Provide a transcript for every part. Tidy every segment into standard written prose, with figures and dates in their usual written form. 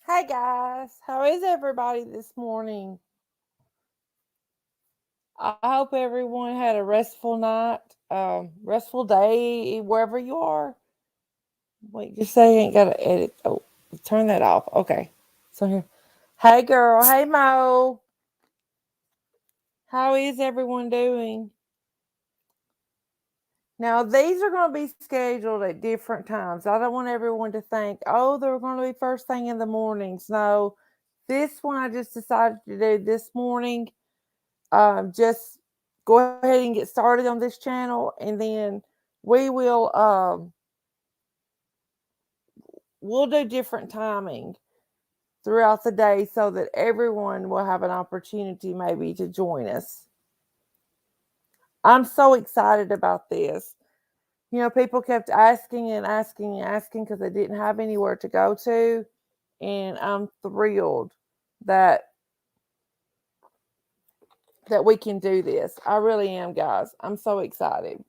Hi guys, how is everybody this morning? I hope everyone had a restful night, restful day wherever you are. Wait, just say you ain't got to edit. Oh, turn that off. Okay. So here, hey girl, hey Mo, how is everyone doing? Now these are going to be scheduled at different times. I don't want everyone to think, oh, they're going to be first thing in the mornings. No, this one I just decided to do this morning. Just go ahead and get started on this channel, and then we will we'll do different timing throughout the day so that everyone will have an opportunity maybe to join us. I'm so excited about this. People kept asking and asking and asking because they didn't have anywhere to go to, and I'm thrilled that we can do this. I really am, guys. I'm so excited.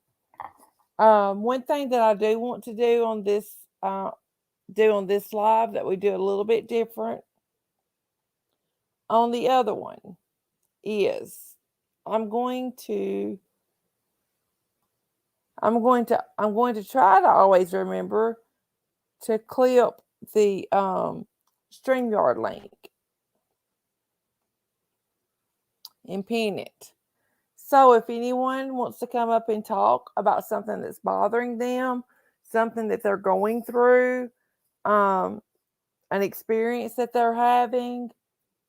One thing that I do want to do on this live that we do a little bit different on the other one is I'm going to I'm going to try to always remember to clip the StreamYard link and pin it. So if anyone wants to come up and talk about something that's bothering them, something that they're going through, um, an experience that they're having,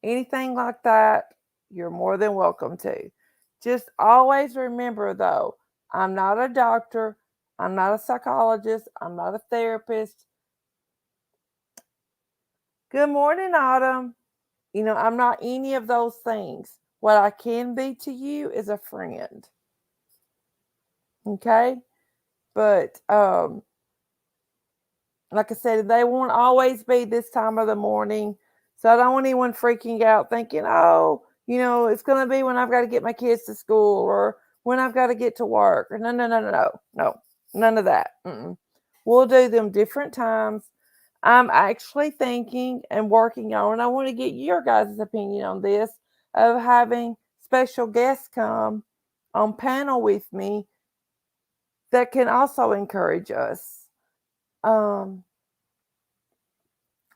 anything like that, you're more than welcome to. Just always remember though, I'm not a doctor, I'm not a psychologist, I'm not a therapist. Good morning, Autumn. I'm not any of those things. What I can be to you is a friend. Okay? But like I said, they won't always be this time of the morning. So I don't want anyone freaking out thinking, oh, it's going to be when I've got to get my kids to school or when I've got to get to work. Or no, no, no, no, no, no, none of that. Mm-mm. We'll do them different times. I'm actually thinking and working on, and I want to get your guys' opinion on this, of having special guests come on panel with me that can also encourage us. Um,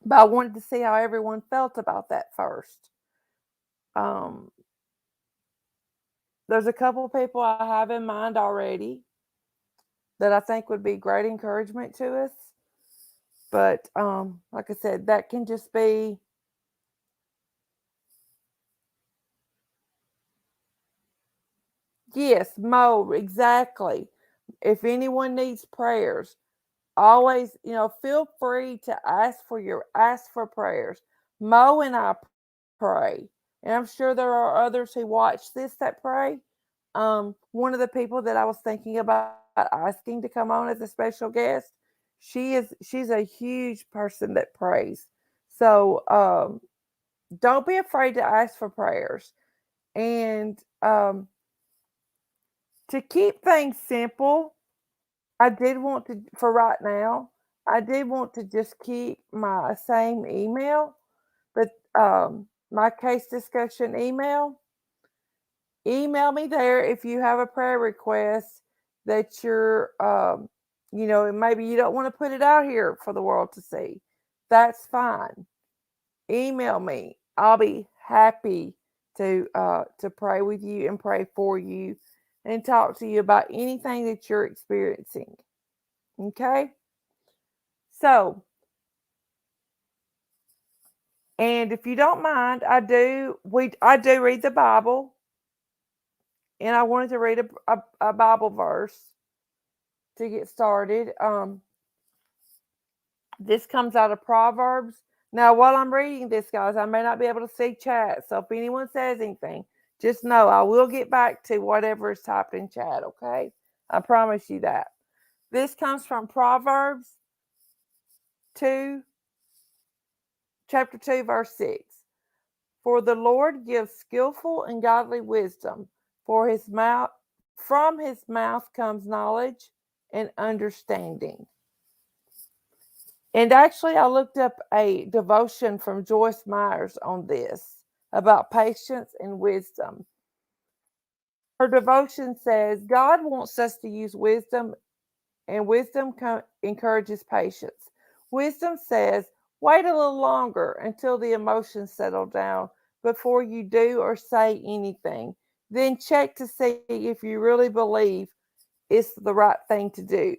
but I wanted to see how everyone felt about that first. Um, there's a couple people I have in mind already that I think would be great encouragement to us. But like I said, that can just be, yes, Mo, exactly. If anyone needs prayers, always, feel free to ask for prayers. Mo and I pray, and I'm sure there are others who watch this that pray. One of the people that I was thinking about asking to come on as a special guest, she's a huge person that prays. So don't be afraid to ask for prayers. And to keep things simple, I did want to, for right now, I did want to just keep my same email, but my case discussion email. Email me there if you have a prayer request that maybe you don't want to put it out here for the world to see. That's fine. Email me. I'll be happy to pray with you and pray for you and talk to you about anything that you're experiencing. Okay? So, and if you don't mind, I do read the Bible, and I wanted to read a Bible verse to get started. This comes out of Proverbs. Now, while I'm reading this, guys, I may not be able to see chat. So if anyone says anything, just know I will get back to whatever is typed in chat, okay? I promise you that. This comes from Proverbs 2, chapter 2, verse 6. For the Lord gives skillful and godly wisdom, for his mouth from his mouth comes knowledge and understanding. And actually, I looked up a devotion from Joyce Myers on this about patience and wisdom. Her devotion says God wants us to use wisdom, and wisdom encourages patience. Wisdom says, wait a little longer until the emotions settle down before you do or say anything. Then check to see if you really believe it's the right thing to do.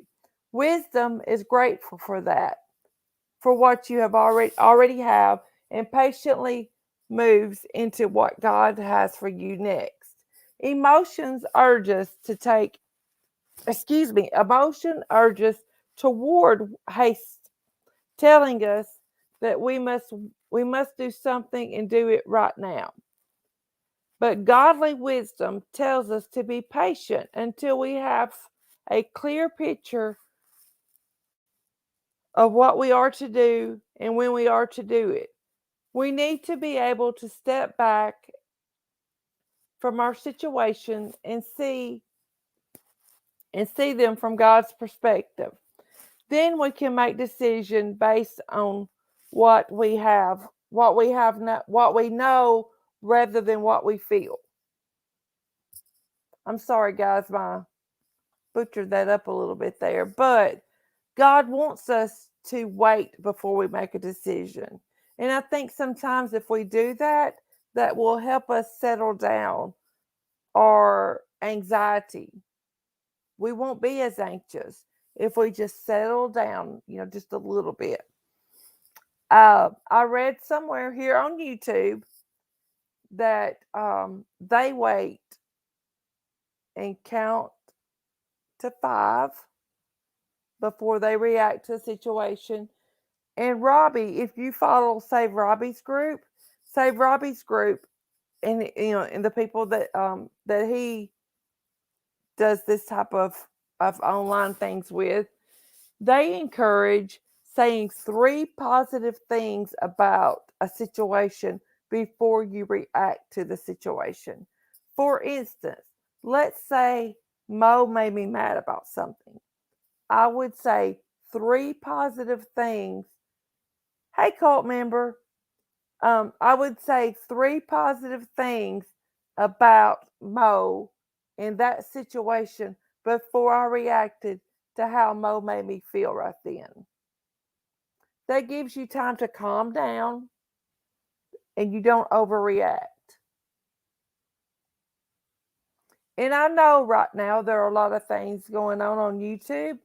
Wisdom is grateful for that, for what you have already have, and patiently moves into what God has for you next. Emotions urge us to take, emotion urges toward haste, telling us that we must do something and do it right now. But godly wisdom tells us to be patient until we have a clear picture of what we are to do and when we are to do it. We need to be able to step back from our situation and see them from God's perspective. Then we can make decisions based on what we know rather than what we feel. I'm sorry, guys, my butchered that up a little bit there, but God wants us to wait before we make a decision. And I think sometimes if we do that, that will help us settle down our anxiety. We won't be as anxious if we just settle down, just a little bit. I read somewhere here on YouTube that they wait and count to 5 before they react to a situation. And Robbie, if you follow Save Robbie's group, and the people that he does this type of online things with, they encourage saying 3 positive things about a situation before you react to the situation. For instance, let's say Mo made me mad about something. I would say 3 positive things. Hey, cult member, I would say 3 positive things about Mo in that situation before I reacted to how Mo made me feel right then. That gives you time to calm down and you don't overreact. And I know right now there are a lot of things going on YouTube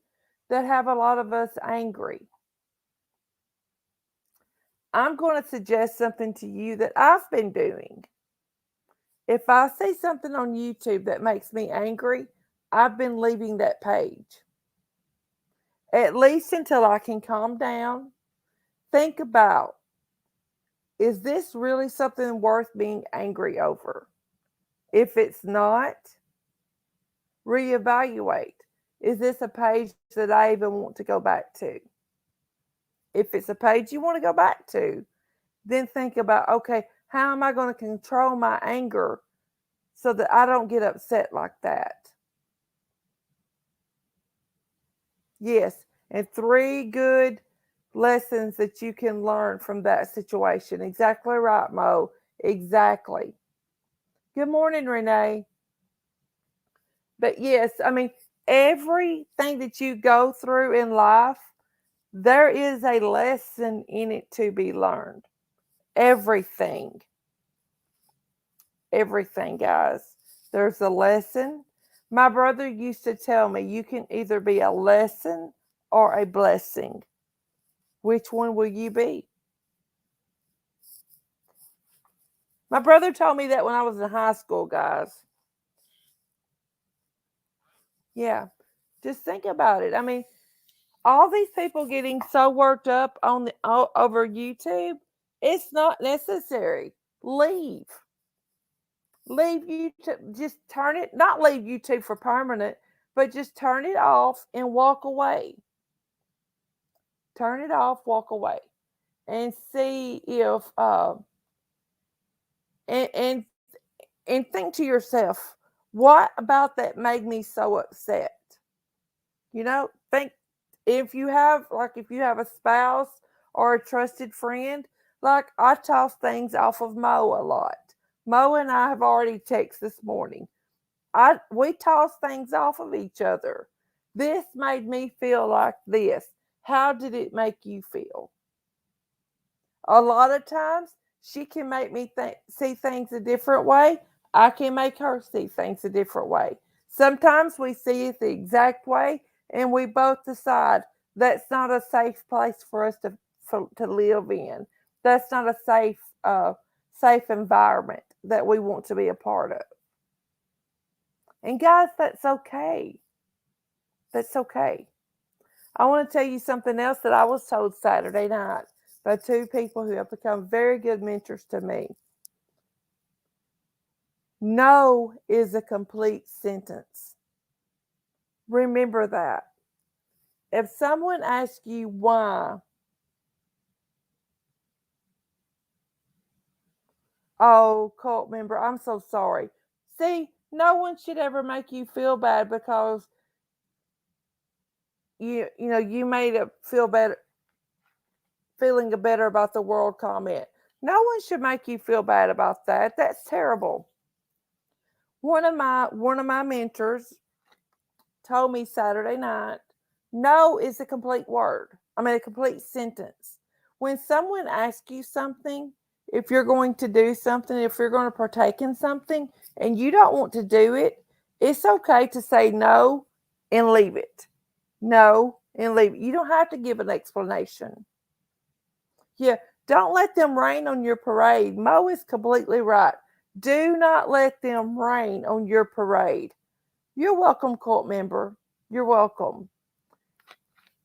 that have a lot of us angry. I'm going to suggest something to you that I've been doing. If I see something on YouTube that makes me angry, I've been leaving that page. At least until I can calm down. Think about, is this really something worth being angry over? If it's not, reevaluate. Is this a page that I even want to go back to? If it's a page you want to go back to, then think about, okay, how am I going to control my anger so that I don't get upset like that? Yes, and 3 good lessons that you can learn from that situation. Exactly right, Mo. Exactly. Good morning, Renee. But yes, I mean, everything that you go through in life, there is a lesson in it to be learned. Everything. Everything, guys. There's a lesson. My brother used to tell me you can either be a lesson or a blessing. Which one will you be? My brother told me that when I was in high school, guys. Yeah. Just think about it. I mean, all these people getting so worked up over YouTube, it's not necessary. Leave. Leave YouTube. Just turn it, not leave YouTube for permanent, but just turn it off and walk away. Turn it off, walk away, and see if and and think to yourself, what about that made me so upset? Think. if you have a spouse or a trusted friend, like I toss things off of Mo a lot. Mo and I have already texted this morning. We toss things off of each other. This made me feel like this. How did it make you feel? A lot of times she can make me see things a different way. I can make her see things a different way. Sometimes we see it the exact way, and we both decide that's not a safe place for us to live in. That's not a safe environment that we want to be a part of. And guys, that's okay. That's okay. I want to tell you something else that I was told Saturday night by two people who have become very good mentors to me. No is a complete sentence. Remember that. If someone asks you why, oh, cult member, I'm so sorry. See, no one should ever make you feel bad because you made it feel better, feeling better about the world comment. No one should make you feel bad about that. That's terrible. One of my mentors told me Saturday night, no is a complete word. I mean, a complete sentence. When someone asks you something, if you're going to do something, if you're going to partake in something and you don't want to do it, it's okay to say no and leave it. No and leave it. You don't have to give an explanation. Yeah, don't let them rain on your parade. Mo is completely right. Do not let them rain on your parade. You're welcome, cult member. You're welcome.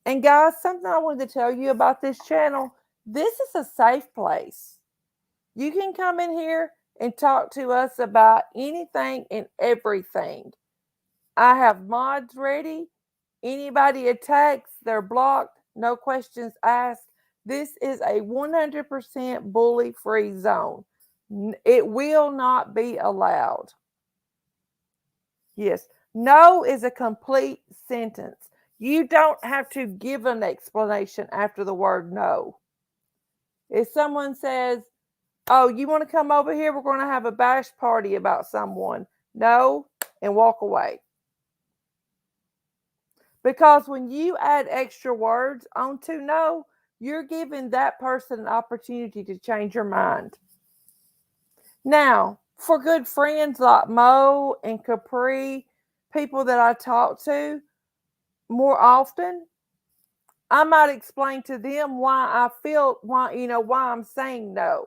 And guys, something I wanted to tell you about this channel. This is a safe place. You can come in here and talk to us about anything and everything. I have mods ready. Anybody attacks, they're blocked. No questions asked. This is a 100% bully free zone. It will not be allowed. Yes. No is a complete sentence. You don't have to give an explanation after the word no. If someone says, oh, you want to come over here? We're going to have a bash party about someone. No, and walk away. Because when you add extra words onto no, you're giving that person an opportunity to change your mind. Now, for good friends like Mo and Capri, people that I talk to more often, I might explain to them why I'm saying no.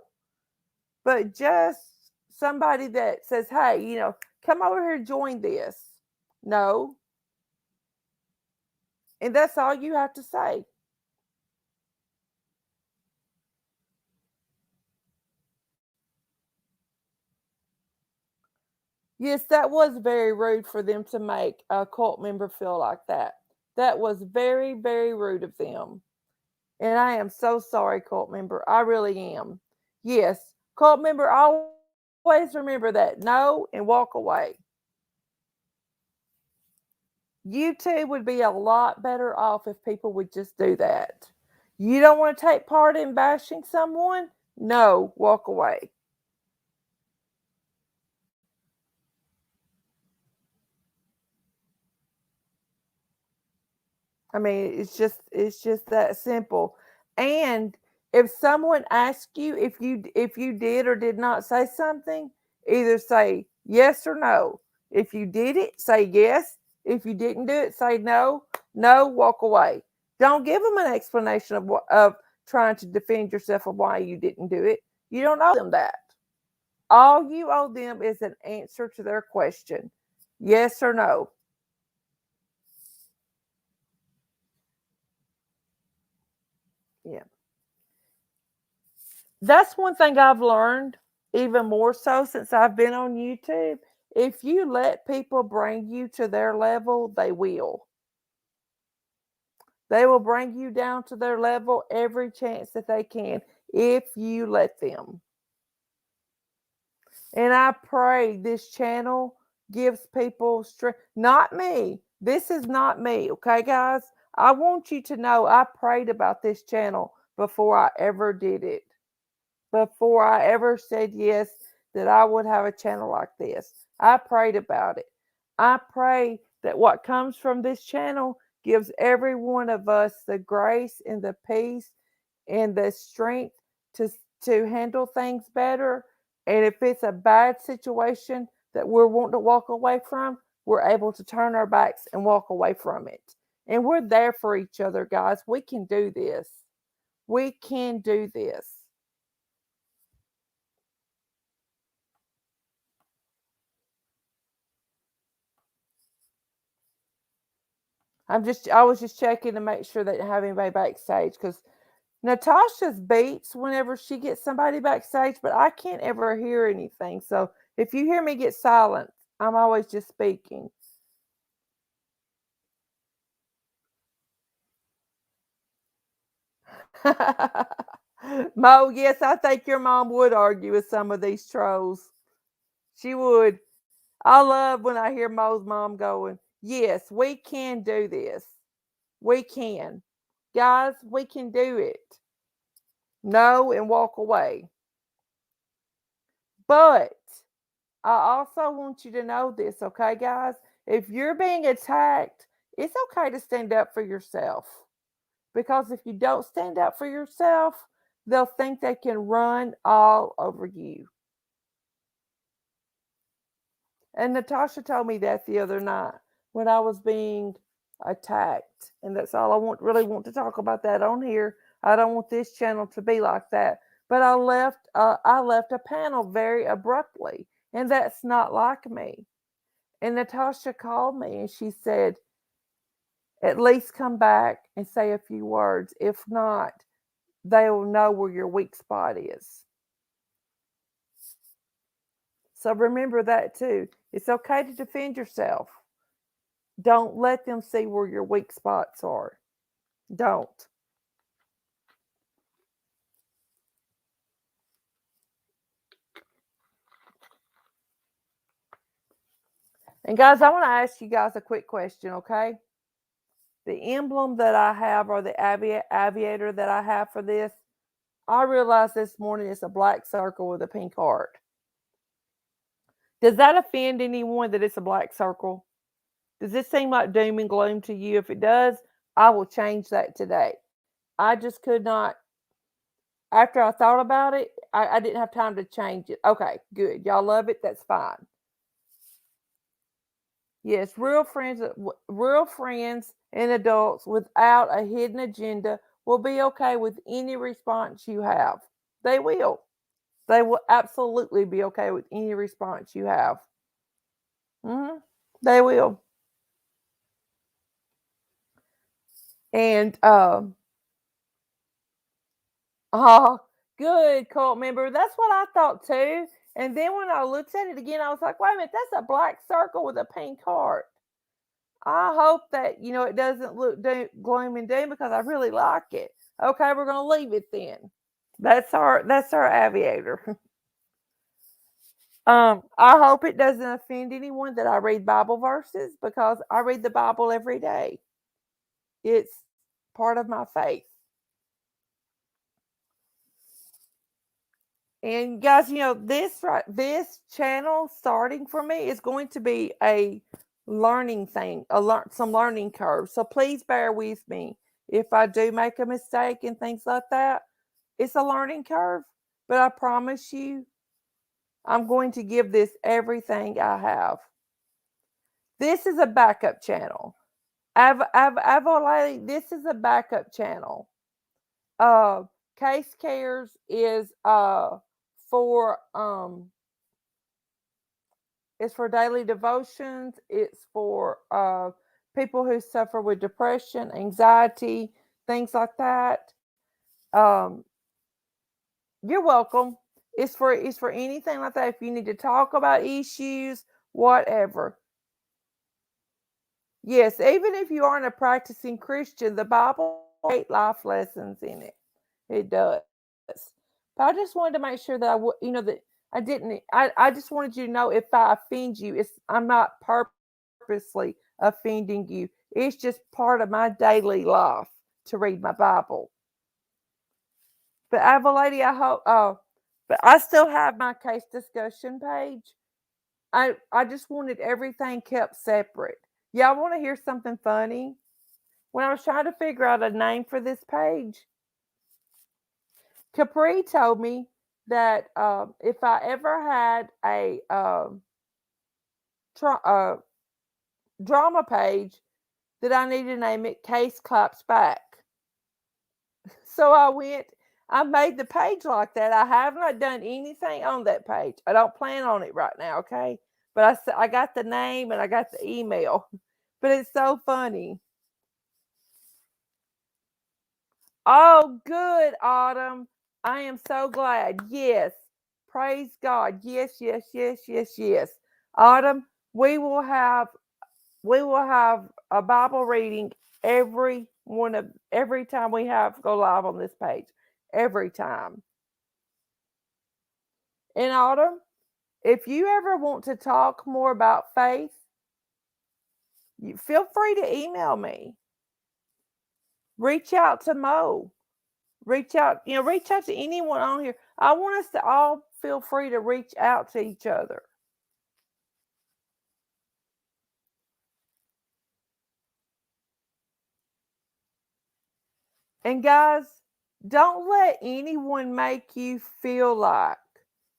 But just somebody that says, hey, come over here, join this. No. And that's all you have to say. Yes, that was very rude for them to make a cult member feel like that. That was very, very rude of them. And I am so sorry, cult member. I really am. Yes, cult member, always remember that. No, and walk away. YouTube would be a lot better off if people would just do that. You don't want to take part in bashing someone? No, walk away. I mean, it's just that simple. And if someone asks you if you did or did not say something, either say yes or no. If you did it, say yes. If you didn't do it, say no. No, walk away. Don't give them an explanation of trying to defend yourself of why you didn't do it. You don't owe them that. All you owe them is an answer to their question. Yes or no. Yeah. That's one thing I've learned even more so since I've been on YouTube. If you let people bring you to their level, they will. They will bring you down to their level every chance that they can if you let them. And I pray this channel gives people strength. Not me. This is not me, okay, guys? I want you to know I prayed about this channel before I ever did it. Before I ever said yes, that I would have a channel like this. I prayed about it. I pray that what comes from this channel gives every one of us the grace and the peace and the strength to handle things better. And if it's a bad situation that we're wanting to walk away from, we're able to turn our backs and walk away from it. And we're there for each other, guys. We can do this. We can do this. I was just checking to make sure they didn't have anybody backstage because Natasha's beats whenever she gets somebody backstage, but I can't ever hear anything. So if you hear me get silent, I'm always just speaking. Mo, yes, I think your mom would argue with some of these trolls. She would. I love when I hear Mo's mom going, yes, we can do this. We can. Guys, we can do it. No, and walk away. But I also want you to know this, okay, guys? If you're being attacked, it's okay to stand up for yourself. Because if you don't stand up for yourself, they'll think they can run all over you. And Natasha told me that the other night when I was being attacked. And that's all I really want to talk about that on here. I don't want this channel to be like that. But I left a panel very abruptly, and that's not like me. And Natasha called me and she said, at least come back and say a few words. If not, they'll know where your weak spot is. So remember that too. It's okay to defend yourself. Don't let them see where your weak spots are. Don't. And guys, I want to ask you guys a quick question, okay? The emblem that I have, or the aviator that I have for this, I realized this morning it's a black circle with a pink heart. Does that offend anyone that it's a black circle? Does this seem like doom and gloom to you? If it does, I will change that today. I just could not. After I thought about it, I didn't have time to change it. Okay, good. Y'all love it. That's fine. Yes, real friends and adults without a hidden agenda will be okay with any response you have. They will. They will absolutely be okay with any response you have. They will. And oh, good cult member. That's what I thought too. And then when I looked at it again, I was like, wait a minute, that's a black circle with a pink heart. I hope that it doesn't look gloom and doom because I really like it. Okay, we're gonna leave it then. That's our aviator. I hope it doesn't offend anyone that I read Bible verses because I read the Bible every day. It's part of my faith. And guys, this channel starting for me is going to be a learning thing, some learning curve. So please bear with me if I do make a mistake and things like that. It's a learning curve, but I promise you, I'm going to give this everything I have. This is a backup channel. This is a backup channel. Case Cares is for it's for daily devotions. It's for people who suffer with depression, anxiety, things like that. Um, you're welcome. It's for anything like that. If you need to talk about issues, whatever. Yes, even if you aren't a practicing Christian, the Bible has great life lessons in it. It does. But I just wanted to make sure that that I didn't. I just wanted you to know if I offend you, I'm not purposely offending you. It's just part of my daily life to read my Bible. But I have a lady I hope but I still have my case discussion page. I just wanted everything kept separate. Y'all want to hear something funny? When I was trying to figure out a name for this page, Capri told me that if I ever had a tra- drama page, that I need to name it Case Claps Back. So I made the page like that. I have not done anything on that page. I don't plan on it right now, okay? But I got the name and I got the email. But it's so funny. Oh, good, Autumn. I am so glad. Yes. Praise God. Yes, yes, yes, yes, yes. Autumn, we will have a Bible reading every time we have go live on this page. Every time. In Autumn, if you ever want to talk more about faith, you feel free to email me. Reach out to Mo. Reach out to anyone on here. I want us to all feel free to reach out to each other. And guys, don't let anyone make you feel like,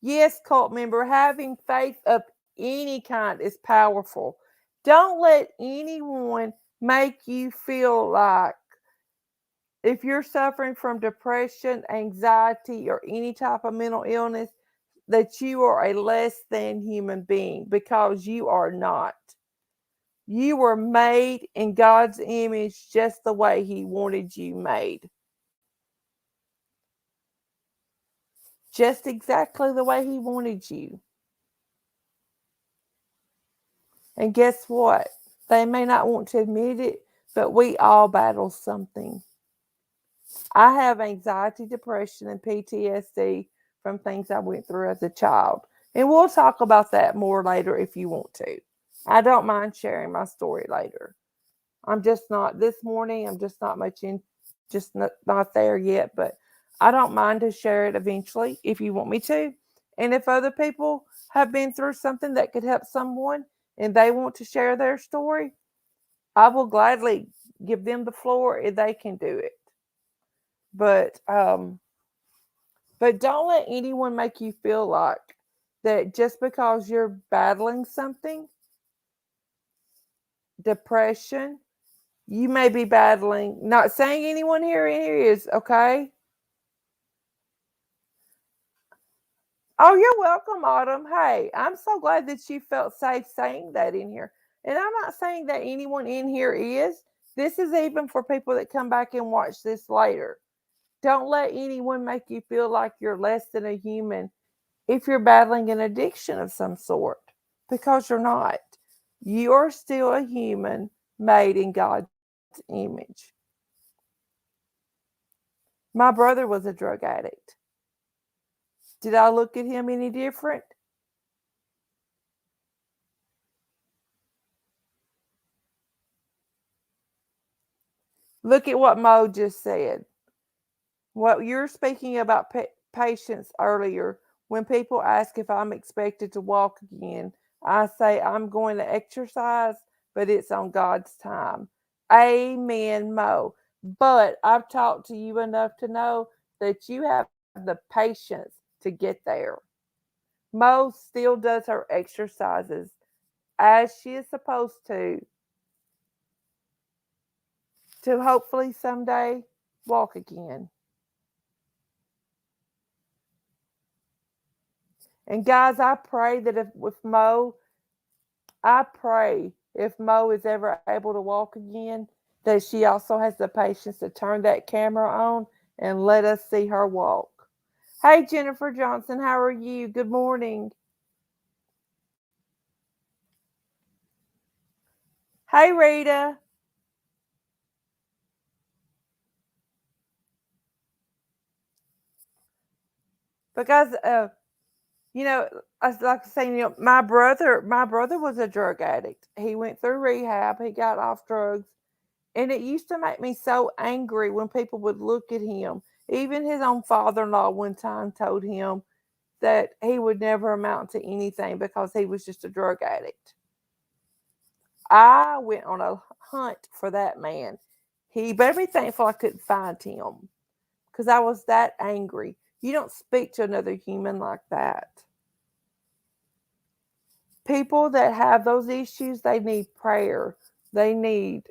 yes, cult member, having faith of any kind is powerful. Don't let anyone make you feel like if you're suffering from depression, anxiety, or any type of mental illness, that you are a less than human being, because you are not. You were made in God's image just the way He wanted you made. Just exactly the way He wanted you. And guess what? They may not want to admit it, but we all battle something. I have anxiety, depression, and PTSD from things I went through as a child. And we'll talk about that more later if you want to. I don't mind sharing my story later. I'm just not this morning. I'm just not much in, just not there yet. But I don't mind to share it eventually if you want me to. And if other people have been through something that could help someone and they want to share their story, I will gladly give them the floor if they can do it. But don't let anyone make you feel like that just because you're battling something, depression, you may be battling, not saying anyone here in here is, okay? Oh, you're welcome, Autumn. Hey, I'm so glad that you felt safe saying that in here. And I'm not saying that anyone in here is. This is even for people that come back and watch this later. Don't let anyone make you feel like you're less than a human if you're battling an addiction of some sort, because you're not. You're still a human made in God's image. My brother was a drug addict. Did I look at him any different? Look at what Mo just said. What you're speaking about patience earlier, when people ask if I'm expected to walk again, I say I'm going to exercise, but it's on God's time. Amen, Mo. But I've talked to you enough to know that you have the patience to get there. Mo still does her exercises as she is supposed to hopefully someday walk again. And guys, I pray that if with Mo, I pray if Mo is ever able to walk again, that she also has the patience to turn that camera on and let us see her walk. Hey, Jennifer Johnson, how are you? Good morning. Hey, Rita. Because as like I say, my brother was a drug addict. He went through rehab. He got off drugs. And it used to make me so angry when people would look at him. Even his own father in law one time told him that he would never amount to anything because he was just a drug addict. I went on a hunt for that man. He made me thankful I couldn't find him because I was that angry. You don't speak to another human like that. People that have those issues, they need prayer. They need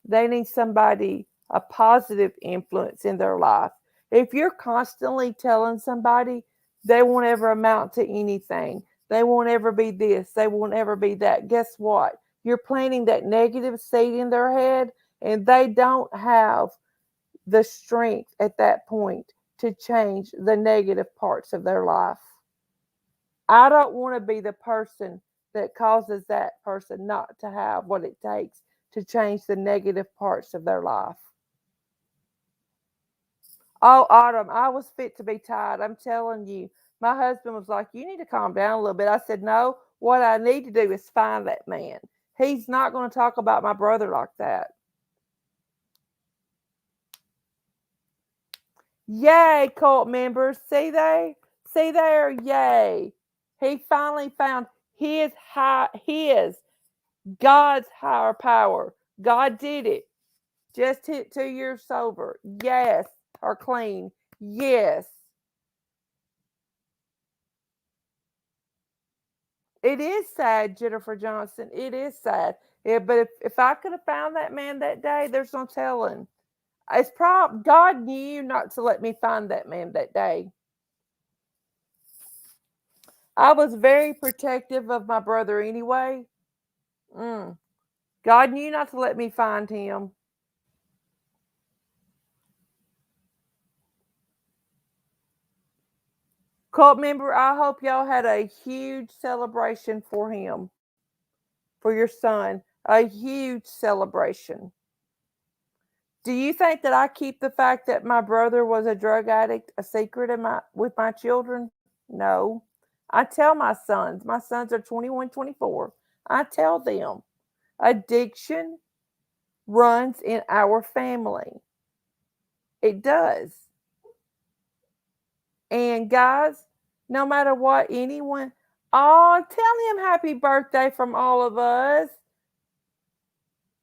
they need somebody, a positive influence in their life. If you're constantly telling somebody they won't ever amount to anything, they won't ever be this, they won't ever be that, guess what? You're planting that negative seed in their head, and they don't have the strength at that point to change the negative parts of their life. I don't want to be the person that causes that person not to have what it takes to change the negative parts of their life. Oh, Autumn, I was fit to be tied. I'm telling you. My husband was like, "You need to calm down a little bit." I said, "No, what I need to do is find that man. He's not going to talk about my brother like that." Yay, cult members. See there, yay. He finally found his God's higher power. God did it. Just hit 2 years sober. Yes. Or clean. Yes. It is sad, Jennifer Johnson. It is sad. Yeah, but if I could have found that man that day, there's no telling. It's probably God knew not to let me find that man that day. I was very protective of my brother anyway. Mm. God knew not to let me find him. Cult member, I hope y'all had a huge celebration for him, for your son. A huge celebration. Do you think that I keep the fact that my brother was a drug addict a secret in my with my children? No. I tell my sons are 21, 24. I tell them addiction runs in our family. It does. And guys, no matter what anyone, oh, tell him happy birthday from all of us.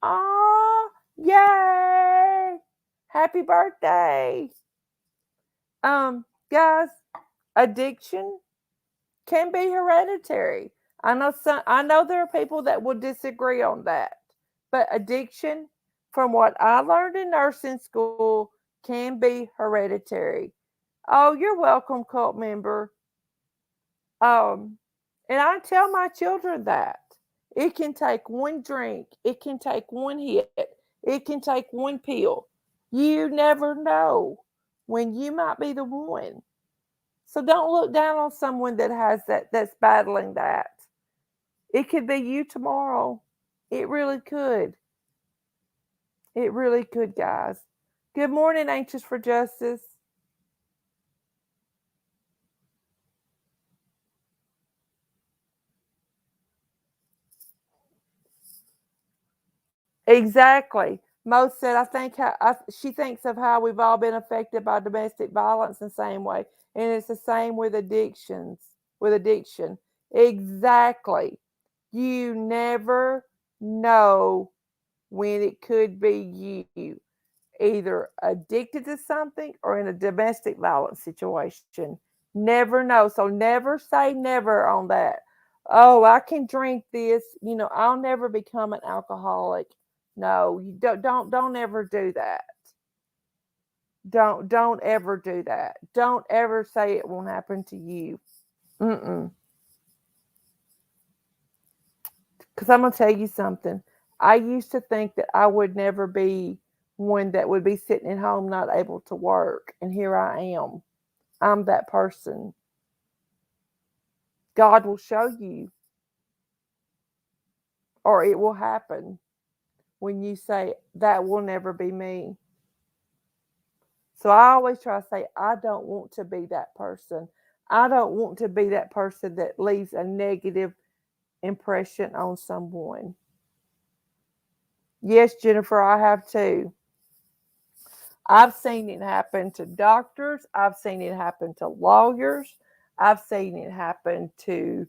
Oh, yay! Happy birthday. Guys, addiction can be hereditary. I know there are people that will disagree on that. But addiction, from what I learned in nursing school, can be hereditary. Oh, you're welcome, cult member. Um, and I tell my children that it can take one drink, it can take one hit, it can take one pill. You never know when you might be the one. So don't look down on someone that has that's battling that. It could be you tomorrow. It really could. It really could, guys. Good morning, Anxious for Justice. Exactly. Mo said, she thinks of how we've all been affected by domestic violence in the same way. And it's the same with with addiction. Exactly. You never know when it could be you, either addicted to something or in a domestic violence situation. Never know. So never say never on that. Oh, I can drink this. I'll never become an alcoholic. No, you don't ever do that. Don't ever do that. Don't ever say it won't happen to you. Mm-mm. Because I'm gonna tell you something. I used to think that I would never be one that would be sitting at home not able to work, and here I am. I'm that person. God will show you, or it will happen when you say that will never be me. So I always try to say I don't want to be that person. I don't want to be that person that leaves a negative impression on someone. Yes, Jennifer, I have too. I've seen it happen to doctors. I've seen it happen to lawyers. I've seen it happen to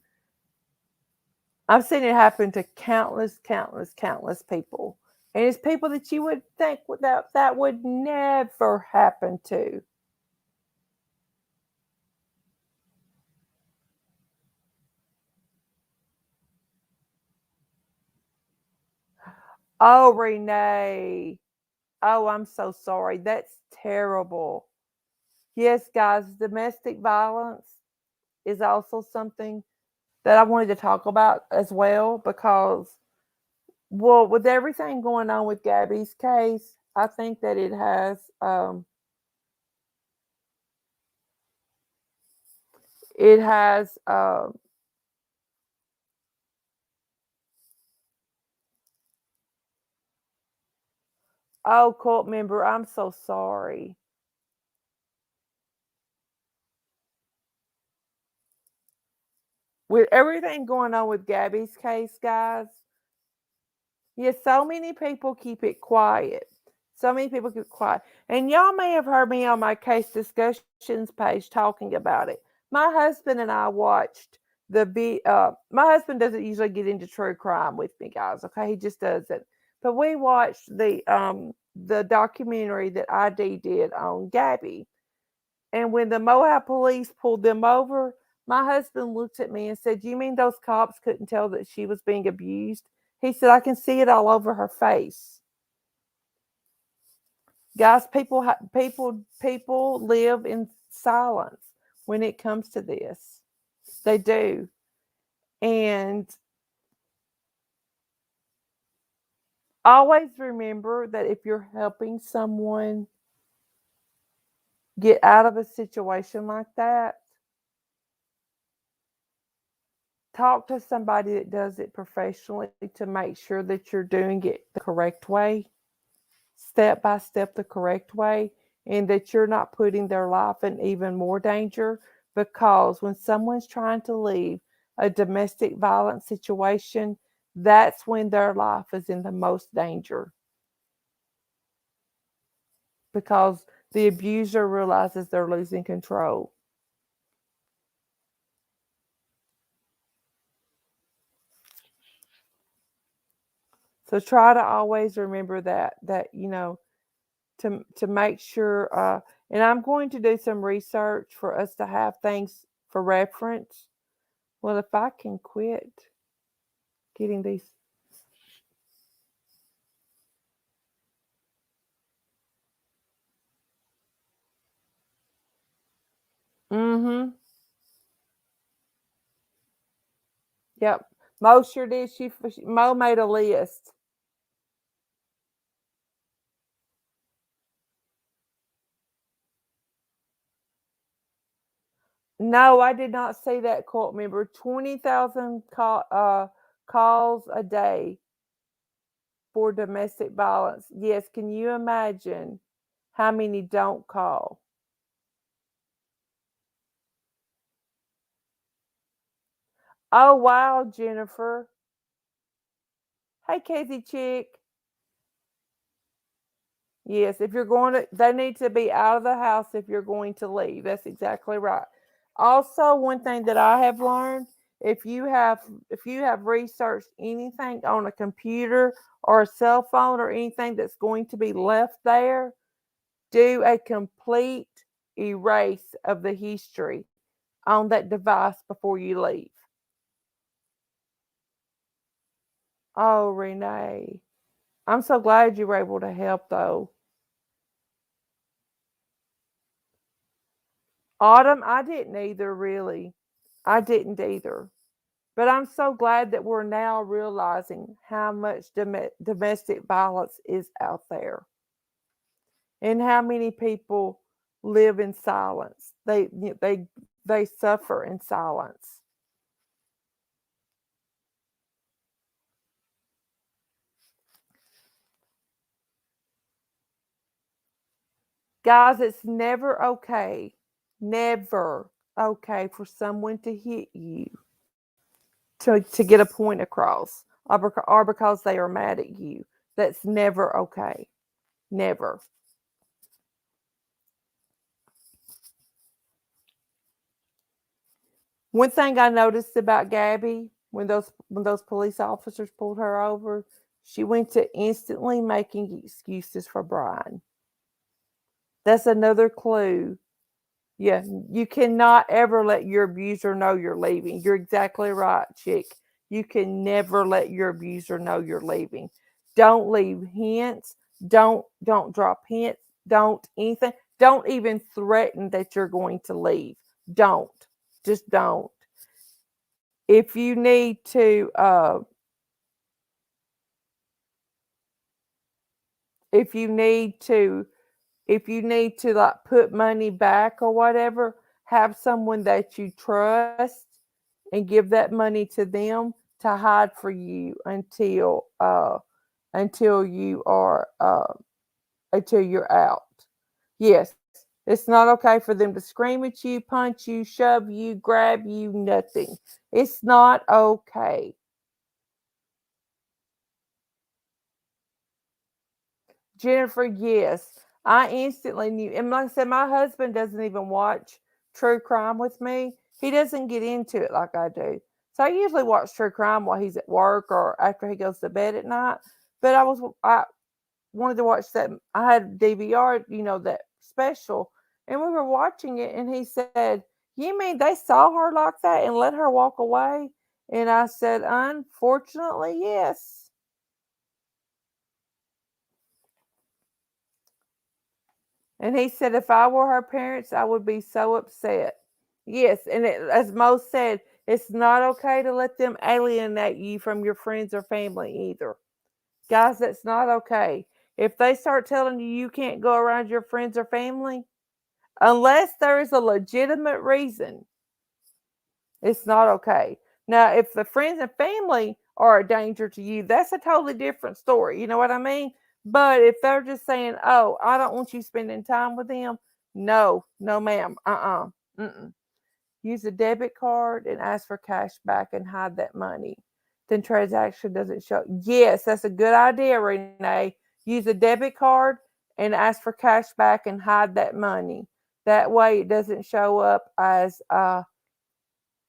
I've seen it happen to countless, countless, countless people. And it's people that you would think that would never happen to. Oh, Renee. Oh, I'm so sorry. That's terrible. Yes, guys, domestic violence is also something that I wanted to talk about as well because, well, with everything going on with Gabby's case, I think that it has oh, court member, I'm so sorry. With everything going on with Gabby's case, guys, yes, so many people keep it quiet. So many people keep it quiet. And y'all may have heard me on my case discussions page talking about it. My husband and I watched my husband doesn't usually get into true crime with me, guys, okay? He just doesn't. But we watched the documentary that ID did on Gabby. And when the Moab police pulled them over, my husband looked at me and said, "You mean those cops couldn't tell that she was being abused?" He said, "I can see it all over her face." Guys, people live in silence when it comes to this. They do. And always remember that if you're helping someone get out of a situation like that, talk to somebody that does it professionally to make sure that you're doing it the correct way, step by step, the correct way, and that you're not putting their life in even more danger. Because when someone's trying to leave a domestic violence situation, that's when their life is in the most danger because the abuser realizes they're losing control. So try to always remember that to make sure and I'm going to do some research for us to have things for reference. Well, if I can quit getting these. Mhm. Yep. Mo sure did. Mo made a list. No, I did not see that court member. 20,000 calls a day for domestic violence. Yes, can you imagine how many don't call? Oh wow, Jennifer. Hey, Casey Chick. Yes, if you're going to, they need to be out of the house if you're going to leave. That's exactly right. Also, one thing that I have learned, if you have researched anything on a computer or a cell phone or anything that's going to be left there, do a complete erase of the history on that device before you leave. Oh, Renee. I'm so glad you were able to help though. Autumn, I didn't either, really. I didn't either. But I'm so glad that we're now realizing how much domestic violence is out there and how many people live in silence. They suffer in silence. Guys, it's never okay for someone to hit you to get a point across or because they are mad at you. That's never okay. Never. One thing I noticed about Gabby when those police officers pulled her over, she went to instantly making excuses for Brian. That's another clue. Yeah, you cannot ever let your abuser know you're leaving. You're exactly right, chick. You can never let your abuser know you're leaving. Don't leave hints. Don't drop hints. Don't anything. Don't even threaten that you're going to leave. Don't. Just don't. If you need to if you need to if you need to like put money back or whatever, have someone that you trust and give that money to them to hide for you until you are until you're out. Yes, it's not okay for them to scream at you, punch you, shove you, grab you, nothing. It's not okay. Jennifer, yes. I instantly knew. And like I said, my husband doesn't even watch true crime with me. He doesn't get into it like I do. So I usually watch true crime while he's at work or after he goes to bed at night. But I wanted to watch that. I had DVR, that special, and we were watching it, and he said, "You mean they saw her like that and let her walk away?" And I said, "Unfortunately, yes." And he said, if I were her parents, I would be so upset. Yes, and as Mo said, it's not okay to let them alienate you from your friends or family either. Guys, that's not okay. If they start telling you you can't go around your friends or family, unless there is a legitimate reason, it's not okay. Now, if the friends and family are a danger to you, that's a totally different story. You know what I mean? But if they're just saying, "Oh, I don't want you spending time with them," no, no, ma'am, mm-mm. Use a debit card and ask for cash back and hide that money. Then transaction doesn't show. Yes, that's a good idea, Renee. Use a debit card and ask for cash back and hide that money. That way, it doesn't show up as a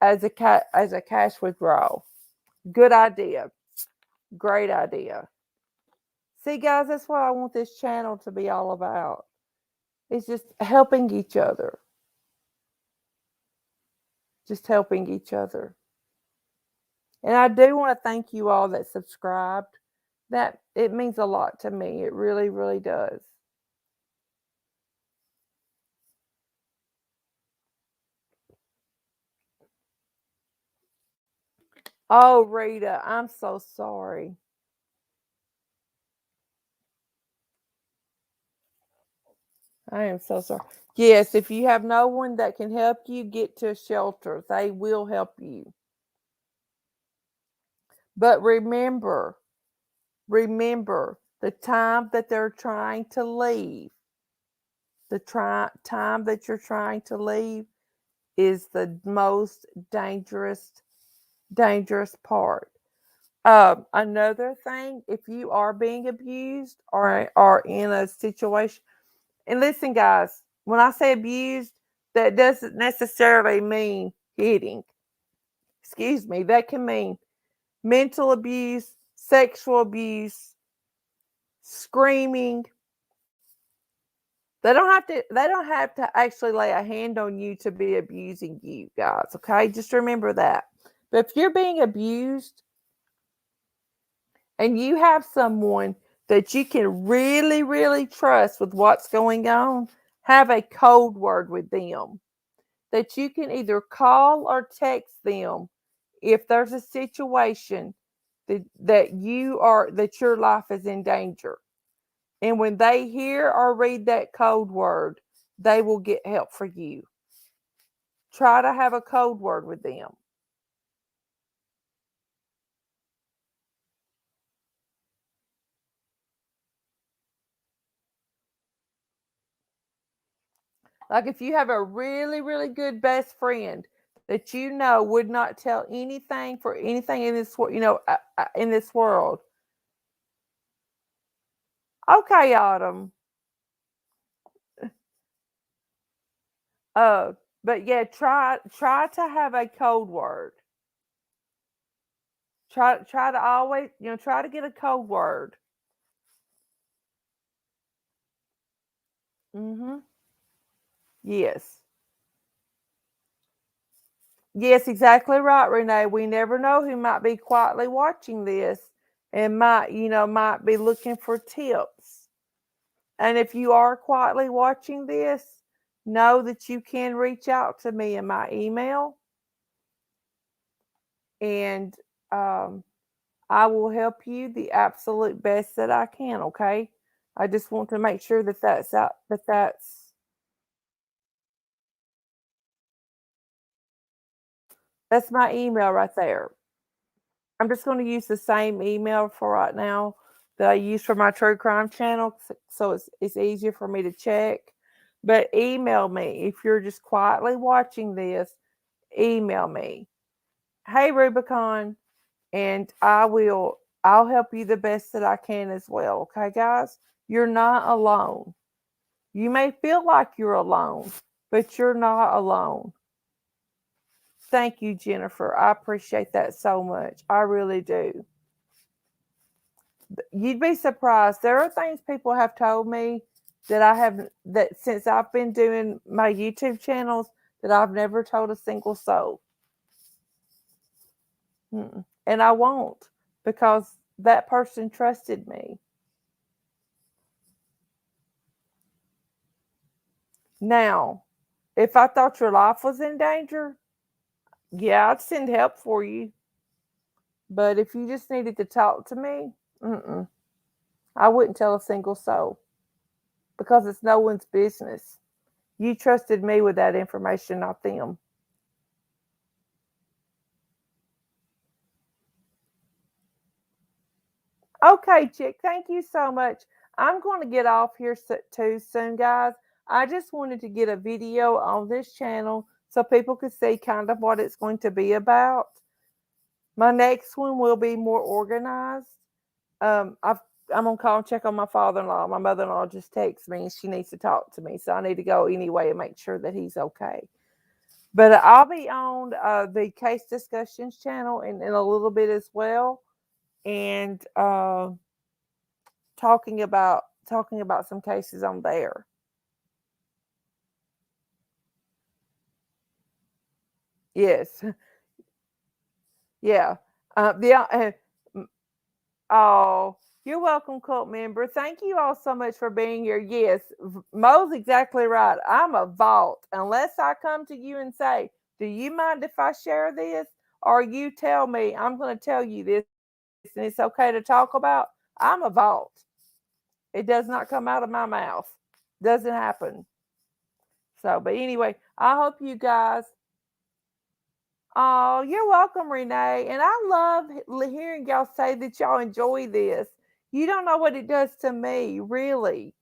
cash withdrawal. Good idea. Great idea. See, guys, that's what I want this channel to be all about. It's just helping each other. Just helping each other. And I do want to thank you all that subscribed. That it means a lot to me. It really, really does. Oh, Rita, I'm so sorry. I am so sorry. Yes, if you have no one that can help you, get to a shelter. They will help you. But remember the time that they're trying to leave, time that you're trying to leave is the most dangerous part. Another thing, if you are being abused or are in a situation, and listen, guys, when I say abused, that doesn't necessarily mean hitting. Excuse me, that can mean mental abuse, sexual abuse, screaming. They don't have to actually lay a hand on you to be abusing you, guys, okay? Just remember that. But if you're being abused and you have someone that you can really, really trust with what's going on, have a code word with them that you can either call or text them if there's a situation that your life is in danger. And when they hear or read that code word, they will get help for you. Try to have a code word with them. Like if you have a really, really good best friend that you know would not tell anything for anything in this in this world, Okay, Autumn. Uh, but yeah, try to have a code word. Try to always, try to get a code word. Mhm. Yes. Yes, exactly right, Renee. We never know who might be quietly watching this and might be looking for tips. And if you are quietly watching this, know that you can reach out to me in my email, and um, I will help you the absolute best that I can. Okay. I just want to make sure that that's out, that's my email right there. I'm just going to use the same email for right now that I use for my true crime channel, so it's easier for me to check. But email me if you're just quietly watching this. Email me, hey Rubicon, and I'll help you the best that I can as well. Okay, guys, you're not alone. You may feel like you're alone, but you're not alone. Thank you, Jennifer. I appreciate that so much. I really do. You'd be surprised. There are things people have told me that I have that since I've been doing my YouTube channels that I've never told a single soul. And I won't, because that person trusted me. Now, if I thought your life was in danger, yeah, I'd send help for you. But if you just needed to talk to me, I wouldn't tell a single soul, because it's no one's business. You trusted me with that information, not them. Okay, Chick, thank you so much. I'm going to get off here too soon, guys. I just wanted to get a video on this channel so people could see kind of what it's going to be about. My next one will be more organized. I'm gonna call and check on my father-in-law. My mother-in-law just texted me and she needs to talk to me, so I need to go anyway and make sure that he's okay. But I'll be on the case discussions channel in a little bit as well, and talking about some cases on there. Yes, yeah. Oh, you're welcome, cult member. Thank you all so much for being here. Yes, Mo's exactly right. I'm a vault. Unless I come to you and say, do you mind if I share this? Or you tell me, I'm going to tell you this and it's okay to talk about. I'm a vault. It does not come out of my mouth. Doesn't happen. So, but anyway, I hope you guys. Oh, you're welcome, Renee. And I love hearing y'all say that y'all enjoy this. You don't know what it does to me, really.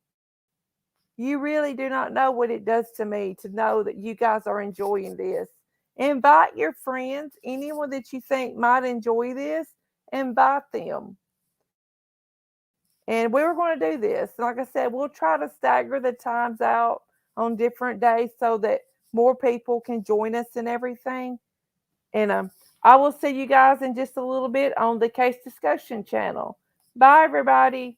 You really do not know what it does to me to know that you guys are enjoying this. Invite your friends, anyone that you think might enjoy this, invite them. And we were going to do this. Like I said, we'll try to stagger the times out on different days so that more people can join us and everything. And I will see you guys in just a little bit on the Case Discussion channel. Bye, everybody.